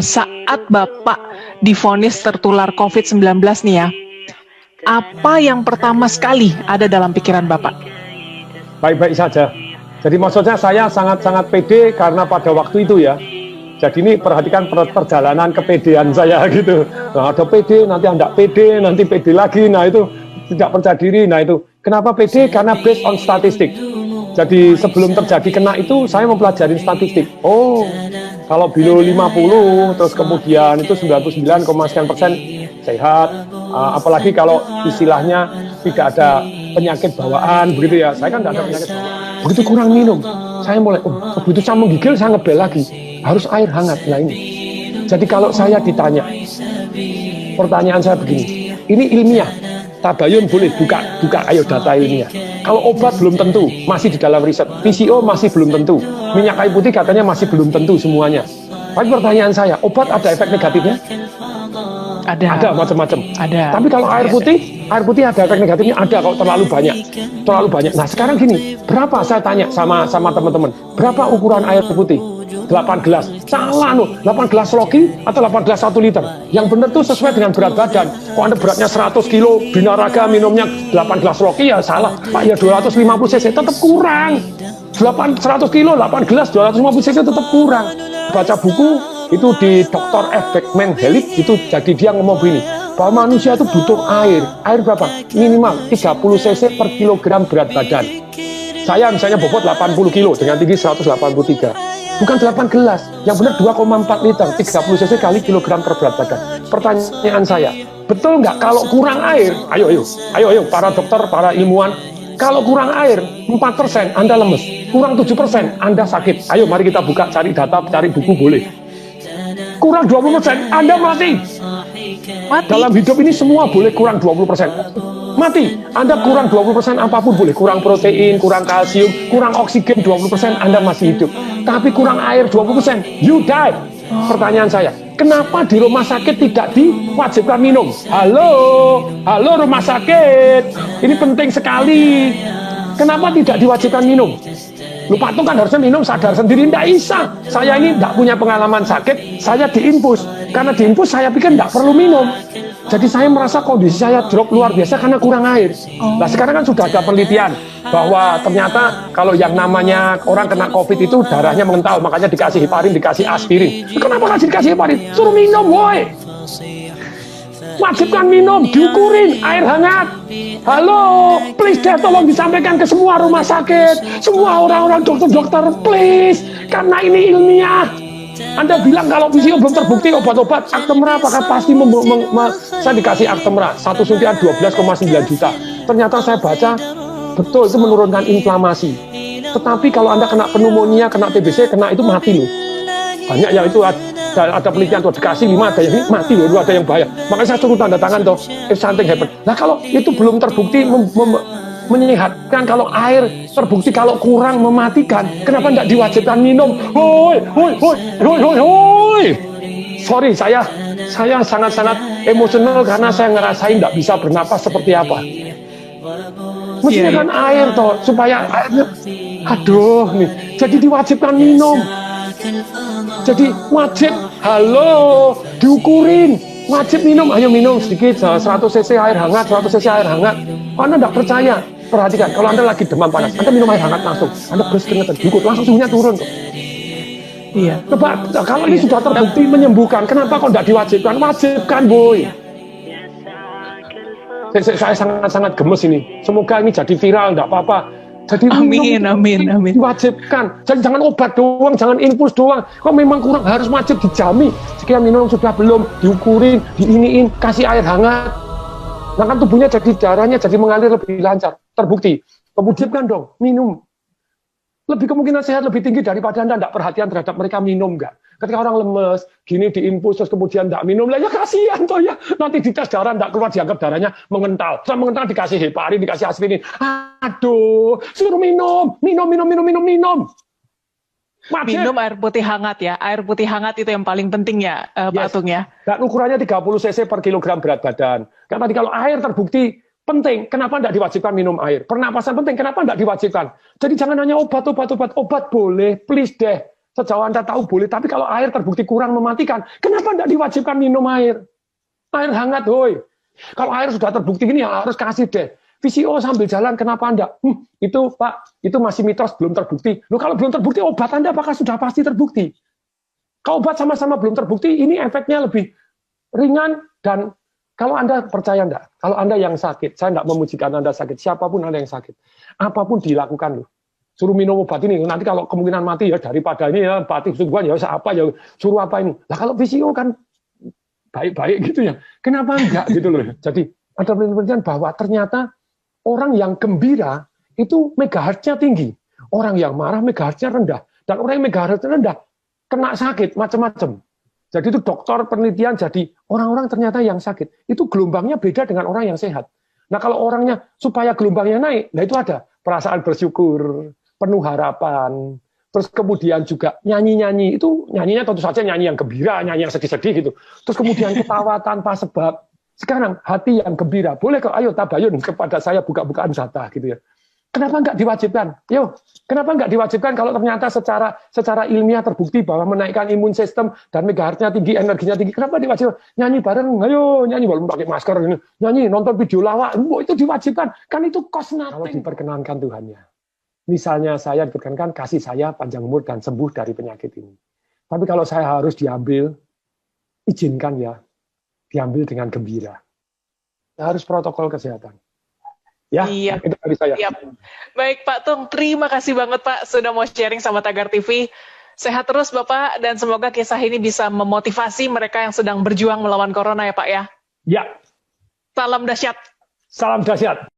Saat Bapak divonis tertular COVID-19 nih ya, apa yang pertama sekali ada dalam pikiran Bapak? Baik-baik saja. Jadi maksudnya saya sangat-sangat pede karena pada waktu itu ya. Jadi ini perhatikan perjalanan kepedean saya gitu. Nah, ada pede, nanti tidak pede, nanti pede lagi. Nah itu tidak percaya diri. Nah itu kenapa pede? Karena based on statistik. Jadi sebelum terjadi kena itu saya mempelajari statistik. Oh, kalau below 50 terus kemudian itu 99,sekian% sehat. Apalagi kalau istilahnya tidak ada penyakit bawaan begitu ya. Saya kan tidak ada penyakit bawaan. Begitu kurang minum, saya mulai begitu saya menggigil saya ngebel lagi. Harus air hangat. Nah ini. Jadi kalau saya ditanya, pertanyaan saya begini. Ini ilmiah. Tabayun boleh buka ayo data ilmiah. Kalau obat belum tentu, masih di dalam riset. PCO masih belum tentu. Minyak kayu putih katanya masih belum tentu semuanya. Tapi pertanyaan saya, obat ada efek negatifnya? Ada macam-macam. Tapi kalau air putih ada efek negatifnya? Ada kalau terlalu banyak. Nah sekarang gini, berapa saya tanya sama teman-teman, berapa ukuran air putih? 8 gelas. Salah 8 gelas loki atau 8 gelas 1 liter. Yang benar tuh sesuai dengan berat badan. Kalau Anda beratnya 100 kilo, binaraga minumnya 8 gelas loki ya salah. Pak ya 250 cc tetap kurang. 100 kilo, 8 gelas 250 cc tetap kurang. Baca buku itu di Dr. F. Beckman Hellick itu jadi dia ngomong begini, bahwa manusia itu butuh air berapa? Minimal 30 cc per kilogram berat badan. Saya misalnya bobot 80 kilo dengan tinggi 183, bukan 8 gelas, yang benar 2,4 liter, 30 cc kali kilogram per berat badan. Pertanyaan saya, betul nggak kalau kurang air? Ayo para dokter, para ilmuwan, kalau kurang air 4% Anda lemes, kurang 7% Anda sakit. Ayo mari kita buka, cari data, cari buku boleh. Kurang 20% Anda mati. Dalam hidup ini semua boleh kurang 20%. Mati. Anda kurang 20% apapun boleh. Kurang protein, kurang kalsium, kurang oksigen 20% Anda masih hidup. Tapi kurang air 20%, you die. Pertanyaan saya, kenapa di rumah sakit tidak diwajibkan minum? Halo rumah sakit. Ini penting sekali. Kenapa tidak diwajibkan minum? Lu patung kan harusnya minum sadar sendiri, tidak bisa. Saya ini tidak punya pengalaman sakit, saya diinfus. Karena diinfus saya pikir tidak perlu minum. Jadi saya merasa kondisi saya drop luar biasa karena kurang air. Nah sekarang kan sudah ada penelitian bahwa ternyata kalau yang namanya orang kena COVID itu darahnya mengental, makanya dikasih heparin, dikasih aspirin. Kenapa dikasih heparin? Suruh minum, woi. Wajibkan minum, diukurin air hangat. Halo, please deh tolong disampaikan ke semua rumah sakit, semua orang-orang dokter-dokter, please, karena ini ilmiah. Anda bilang kalau PCO belum terbukti obat-obat, Actemra apakah pasti saya dikasih Actemra, satu suntikan 12,9 juta. Ternyata saya baca, betul itu menurunkan inflamasi. Tetapi kalau Anda kena pneumonia, kena TBC, kena itu mati loh. Banyak yang itu ada penelitian tuh dikasih 5 ada yang mati loh, ada yang bahaya. Makanya saya suruh tanda tangan toh if something happen. Nah kalau itu belum terbukti menyehatkan, kalau air terbukti kalau kurang mematikan, kenapa tidak diwajibkan minum? Hoi. Sorry, saya sangat-sangat emosional karena saya ngerasain tidak bisa bernapas seperti apa. Mestinya kan air toh supaya airnya, aduh nih, jadi diwajibkan minum. Jadi wajib, halo, diukurin, wajib minum, ayo minum sedikit, 100 cc air hangat, 100 cc air hangat. Anda tidak percaya, perhatikan, kalau Anda lagi demam panas, Anda minum air hangat langsung, Anda terus keringetan, diukur, langsung suhunya turun. Iya. Coba, kalau ini sudah terbukti menyembuhkan, kenapa kok tidak diwajibkan? Wajibkan, boy. Saya sangat-sangat gemes ini, semoga ini jadi viral, tidak apa-apa. Jadi amin. Diwajibkan. Jadi jangan obat doang, jangan infus doang. Kalau memang kurang harus wajib dijamin. Sekian minum sudah belum, diukurin, diiniin, kasih air hangat. Nah kan tubuhnya jadi darahnya jadi mengalir lebih lancar. Terbukti. Wajibkan dong, minum. Lebih kemungkinan sehat lebih tinggi daripada Anda tidak perhatian terhadap mereka minum nggak. Ketika orang lemes, gini diinfus terus kemudian tidak minum, lah ya kasihan toh ya. Nanti dites darah tidak keluar dianggap darahnya mengental. Setelah mengental dikasih heparin, dikasih aspirin. Aduh, suruh minum. Wajib. Minum air putih hangat ya. Air putih hangat itu yang paling penting ya, Pak Atung ya. Dan ukurannya 30 cc per kilogram berat badan. Karena tadi kalau air terbukti penting, kenapa tidak diwajibkan minum air? Pernapasan penting, kenapa tidak diwajibkan? Jadi jangan hanya obat boleh, please deh. Sejauh Anda tahu boleh, tapi kalau air terbukti kurang mematikan, kenapa tidak diwajibkan minum air? Air hangat, hoi. Kalau air sudah terbukti ini ya harus kasih deh. VCO sambil jalan, kenapa Anda? Itu Pak, itu masih mitos, belum terbukti. Loh, kalau belum terbukti, obat Anda apakah sudah pasti terbukti? Kalau obat sama-sama belum terbukti, ini efeknya lebih ringan. Dan kalau Anda percaya enggak, kalau Anda yang sakit, saya enggak memujikan Anda sakit, siapapun Anda yang sakit, apapun dilakukan loh. Suruh minum obat ini, nanti kalau kemungkinan mati ya daripada ini ya batik sungguhan ya apa ya suruh apa ini. Lah kalau VCO kan baik-baik gitu ya, kenapa enggak gitu loh. Jadi ada penelitian bahwa ternyata orang yang gembira itu megahertznya tinggi, orang yang marah megahertznya rendah, dan orang yang megahertznya rendah kena sakit macam-macam. Jadi itu dokter penelitian, jadi orang-orang ternyata yang sakit itu gelombangnya beda dengan orang yang sehat. Nah kalau orangnya supaya gelombangnya naik, nah itu ada perasaan bersyukur, penuh harapan, terus kemudian juga nyanyi-nyanyi, itu nyanyinya tentu saja nyanyi yang gembira, nyanyi yang sedih-sedih gitu. Terus kemudian ketawa tanpa sebab. Sekarang hati yang gembira, boleh kok ayo tabayun kepada saya buka-bukaan zata gitu ya. Kenapa nggak diwajibkan? Yo, kenapa nggak diwajibkan kalau ternyata secara ilmiah terbukti bahwa menaikkan imun sistem dan megahertznya tinggi, energinya tinggi. Kenapa diwajibkan? Nyanyi bareng, ayo nyanyi walaupun pakai masker ini, nyanyi nonton video lawak, itu diwajibkan. Kan itu cost nothing. Kalau diperkenankan Tuhannya. Misalnya saya diperkenankan kasih saya panjang umur dan sembuh dari penyakit ini. Tapi kalau saya harus diambil, izinkan ya, diambil dengan gembira. Harus protokol kesehatan. Ya, iya. Itu dari saya. Iya. Baik Pak Tung, terima kasih banget Pak sudah mau sharing sama Tagar TV. Sehat terus Bapak, dan semoga kisah ini bisa memotivasi mereka yang sedang berjuang melawan corona ya Pak ya. Ya. Salam dahsyat. Salam dahsyat.